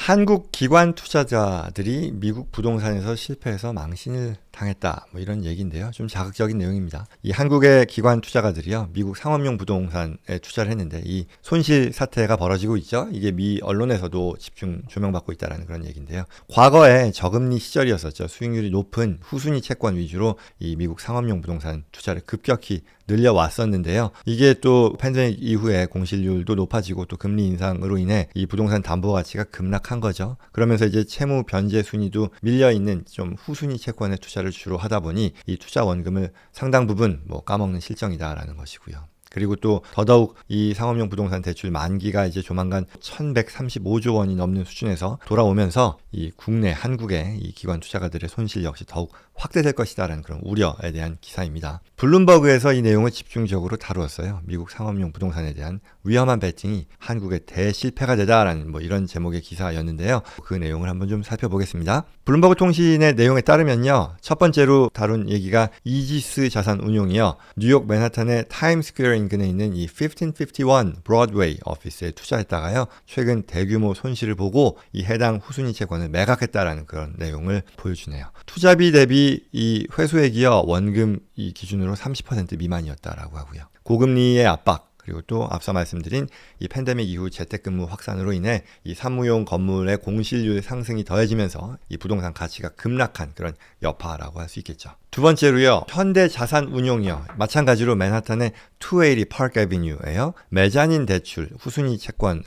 한국 기관 투자자들이 미국 부동산에서 실패해서 망신을 당했다. 뭐 이런 얘기인데요. 좀 자극적인 내용입니다. 이 한국의 기관 투자가들이요, 미국 상업용 부동산에 투자를 했는데 이 손실 사태가 벌어지고 있죠. 이게 미 언론에서도 집중 조명받고 있다는 그런 얘기인데요. 과거에 저금리 시절이었었죠. 수익률이 높은 후순위 채권 위주로 이 미국 상업용 부동산 투자를 급격히 늘려왔었는데요. 이게 또 팬데믹 이후에 공실률도 높아지고 또 금리 인상으로 인해 이 부동산 담보 가치가 급락한 거죠. 그러면서 이제 채무 변제 순위도 밀려 있는 좀 후순위 채권에 투자를 주로 하다 보니 이 투자 원금을 상당 부분 까먹는 실정이다라는 것이고요. 그리고 또 더더욱 이 상업용 부동산 대출 만기가 이제 조만간 1135조 원이 넘는 수준에서 돌아오면서 이 국내 한국의 이 기관 투자가들의 손실 역시 더욱 확대될 것이다라는 그런 우려에 대한 기사입니다. 블룸버그에서 이 내용을 집중적으로 다루었어요. 미국 상업용 부동산에 대한 위험한 베팅이 한국의 대실패가 되다라는 이런 제목의 기사였는데요. 그 내용을 한번 좀 살펴보겠습니다. 블룸버그 통신의 내용에 따르면요. 첫 번째로 다룬 얘기가 이지스 자산 운용이요. 뉴욕 맨하탄의 타임스퀘어 인근에 있는 이 1551 브로드웨이 오피스에 투자했다가요. 최근 대규모 손실을 보고 이 해당 후순위 채권을 매각했다라는 그런 내용을 보여주네요. 투자비 대비 이 회수액이요. 원금 이 기준으로 30% 미만이었다라고 하고요. 고금리의 압박, 그리고 또 앞서 말씀드린 이 팬데믹 이후 재택근무 확산으로 인해 이 사무용 건물의 공실률 상승이 더해지면서 이 부동산 가치가 급락한 그런 여파라고 할 수 있겠죠. 두 번째로요. 현대자산운용이요. 마찬가지로 맨하탄의 280 파크 애비뉴에요. 메자닌 대출, 후순위 채권을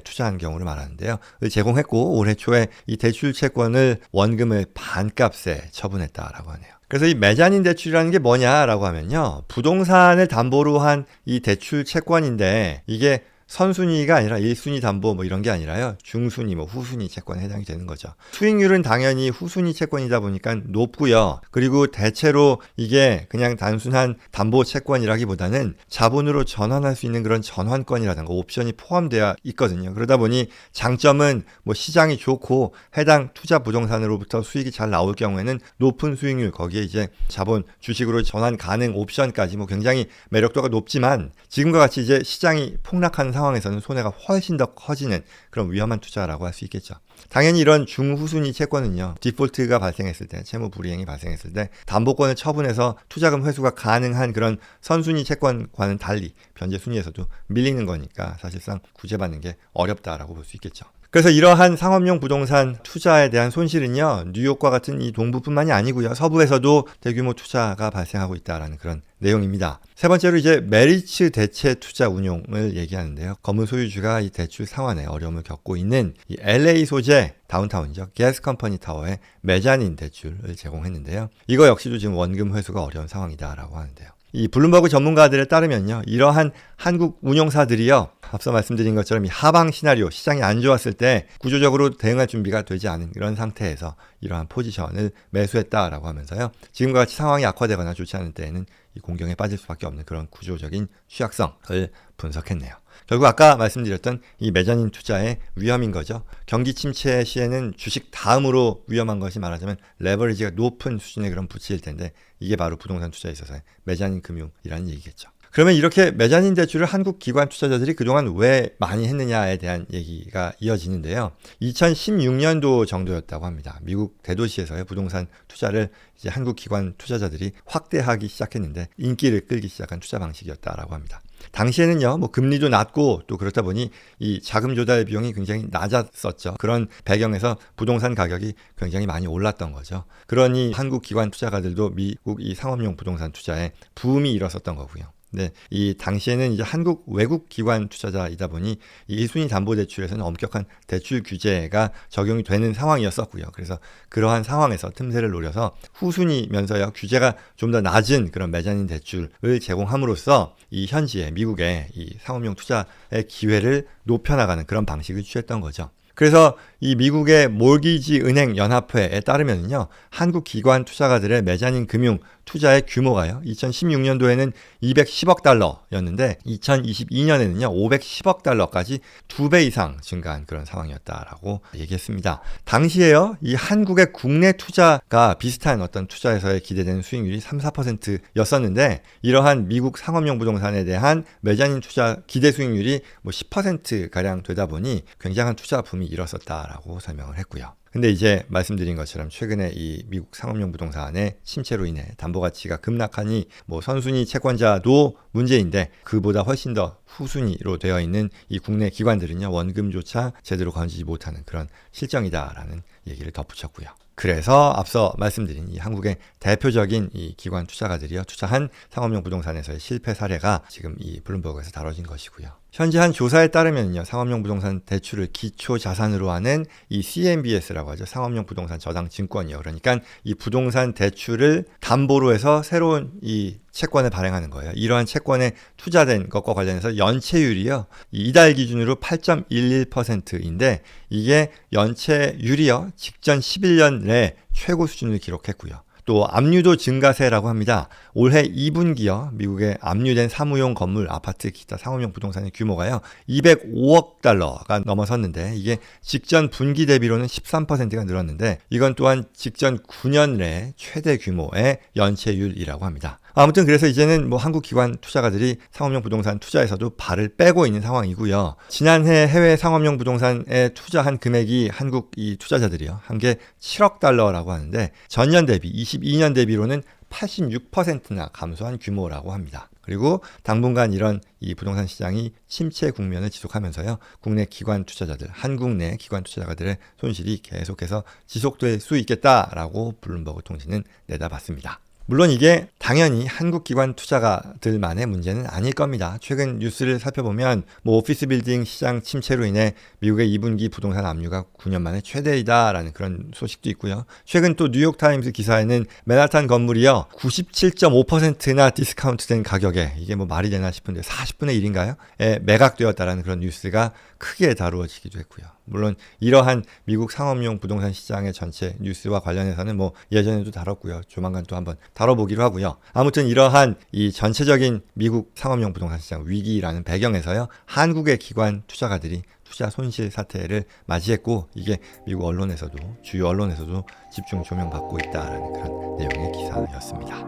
투자한 경우를 말하는데요. 제공했고 올해 초에 이 대출 채권을 원금을 반값에 처분했다라고 하네요. 그래서 이 메자닌 대출이라는 게 뭐냐라고 하면요. 부동산을 담보로 한 이 대출 채권인데 이게 선순위가 아니라 1순위 담보 이런 게 아니라요. 중순위, 후순위 채권에 해당이 되는 거죠. 수익률은 당연히 후순위 채권이다 보니까 높고요. 그리고 대체로 이게 그냥 단순한 담보 채권이라기보다는 자본으로 전환할 수 있는 그런 전환권이라든가 옵션이 포함되어 있거든요. 그러다 보니 장점은 시장이 좋고 해당 투자 부동산으로부터 수익이 잘 나올 경우에는 높은 수익률, 거기에 이제 자본 주식으로 전환 가능 옵션까지 굉장히 매력도가 높지만 지금과 같이 이제 시장이 폭락한 상황에서는 손해가 훨씬 더 커지는 그런 위험한 투자라고 할 수 있겠죠. 당연히 이런 중후순위 채권은요. 디폴트가 발생했을 때, 채무 불이행이 발생했을 때 담보권을 처분해서 투자금 회수가 가능한 그런 선순위 채권과는 달리 변제 순위에서도 밀리는 거니까 사실상 구제받는 게 어렵다라고 볼 수 있겠죠. 그래서 이러한 상업용 부동산 투자에 대한 손실은요. 뉴욕과 같은 이 동부뿐만이 아니고요. 서부에서도 대규모 투자가 발생하고 있다라는 그런 내용입니다. 세 번째로 이제 메리츠 대체 투자 운용을 얘기하는데요. 건물 소유주가 이 대출 상환에 어려움을 겪고 있는 이 LA 소재 다운타운이죠. 게스 컴퍼니 타워에 메자닌 대출을 제공했는데요. 이거 역시도 지금 원금 회수가 어려운 상황이다라고 하는데요. 이 블룸버그 전문가들에 따르면요. 이러한 한국 운용사들이요. 앞서 말씀드린 것처럼 이 하방 시나리오, 시장이 안 좋았을 때 구조적으로 대응할 준비가 되지 않은 이런 상태에서 이러한 포지션을 매수했다라고 하면서요. 지금과 같이 상황이 악화되거나 좋지 않은 때에는 이 공경에 빠질 수밖에 없는 그런 구조적인 취약성을 분석했네요. 결국 아까 말씀드렸던 이 메자닌 투자의 위험인 거죠. 경기 침체 시에는 주식 다음으로 위험한 것이 말하자면 레버리지가 높은 수준의 그런 부채일 텐데 이게 바로 부동산 투자에 있어서의 메자닌 금융이라는 얘기겠죠. 그러면 이렇게 메자닌 대출을 한국 기관 투자자들이 그동안 왜 많이 했느냐에 대한 얘기가 이어지는데요. 2016년도 정도였다고 합니다. 미국 대도시에서의 부동산 투자를 이제 한국 기관 투자자들이 확대하기 시작했는데 인기를 끌기 시작한 투자 방식이었다라고 합니다. 당시에는요, 금리도 낮고 또 그렇다 보니 이 자금 조달 비용이 굉장히 낮았었죠. 그런 배경에서 부동산 가격이 굉장히 많이 올랐던 거죠. 그러니 한국 기관 투자가들도 미국 이 상업용 부동산 투자에 붐이 일었었던 거고요. 네, 이 당시에는 이제 한국 외국 기관 투자자이다 보니 이 1순위 담보대출에서는 엄격한 대출 규제가 적용이 되는 상황이었었고요. 그래서 그러한 상황에서 틈새를 노려서 후순위면서요 규제가 좀 더 낮은 그런 메자닌 대출을 제공함으로써 이 현지의 미국의 이 상업용 투자의 기회를 높여나가는 그런 방식을 취했던 거죠. 그래서 이 미국의 몰기지 은행 연합회에 따르면요. 한국 기관 투자가들의 메자닌 금융 투자의 규모가요. 2016년도에는 210억 달러였는데 2022년에는요. 510억 달러까지 2배 이상 증가한 그런 상황이었다라고 얘기했습니다. 당시에요. 이 한국의 국내 투자가 비슷한 어떤 투자에서의 기대되는 수익률이 3-4%였었는데 이러한 미국 상업용 부동산에 대한 메자닌 투자 기대 수익률이 10%가량 되다 보니 굉장한 투자 붐이 이미 일었었다라고 설명을 했고요. 근데 이제 말씀드린 것처럼 최근에 이 미국 상업용 부동산의 침체로 인해 담보 가치가 급락하니 뭐 선순위 채권자도 문제인데 그보다 훨씬 더 후순위로 되어 있는 이 국내 기관들은요, 원금조차 제대로 건지지 못하는 그런 실정이다라는 얘기를 덧붙였고요. 그래서 앞서 말씀드린 이 한국의 대표적인 이 기관 투자가들이요, 투자한 상업용 부동산에서의 실패 사례가 지금 이 블룸버그에서 다뤄진 것이고요. 현재 한 조사에 따르면요, 상업용 부동산 대출을 기초 자산으로 하는 이 CMBS라고 하죠. 상업용 부동산 저당 증권이요. 그러니까 이 부동산 대출을 담보로 해서 새로운 이 채권을 발행하는 거예요. 이러한 채권에 투자된 것과 관련해서 연체율이요, 이달 기준으로 8.11%인데 이게 연체율이요, 직전 11년 내 최고 수준을 기록했고요. 또 압류도 증가세라고 합니다. 올해 2분기요, 미국의 압류된 사무용 건물, 아파트, 기타 상업용 부동산의 규모가요 205억 달러가 넘어섰는데 이게 직전 분기 대비로는 13%가 늘었는데 이건 또한 직전 9년 내 최대 규모의 연체율이라고 합니다. 아무튼 그래서 이제는 뭐 한국 기관 투자가들이 상업용 부동산 투자에서도 발을 빼고 있는 상황이고요. 지난해 해외 상업용 부동산에 투자한 금액이 한국 이 투자자들이요, 한 게 7억 달러라고 하는데 전년 대비 22년 대비로는 86%나 감소한 규모라고 합니다. 그리고 당분간 이런 이 부동산 시장이 침체 국면을 지속하면서요, 국내 기관 투자자들, 한국 내 기관 투자자들의 손실이 계속해서 지속될 수 있겠다라고 블룸버그 통신은 내다봤습니다. 물론 이게 당연히 한국 기관 투자가들만의 문제는 아닐 겁니다. 최근 뉴스를 살펴보면 뭐 오피스 빌딩 시장 침체로 인해 미국의 2분기 부동산 압류가 9년 만에 최대이다라는 그런 소식도 있고요. 최근 또 뉴욕타임스 기사에는 맨하탄 건물이요 97.5%나 디스카운트된 가격에, 이게 뭐 말이 되나 싶은데 40분의 1인가요? 에 매각되었다라는 그런 뉴스가 크게 다루어지기도 했고요. 물론 이러한 미국 상업용 부동산 시장의 전체 뉴스와 관련해서는 뭐 예전에도 다뤘고요. 조만간 또 한번 다뤄보기로 하고요. 아무튼 이러한 이 전체적인 미국 상업용 부동산 시장 위기라는 배경에서요, 한국의 기관 투자가들이 투자 손실 사태를 맞이했고 이게 미국 언론에서도, 주요 언론에서도 집중 조명받고 있다라는 그런 내용의 기사였습니다.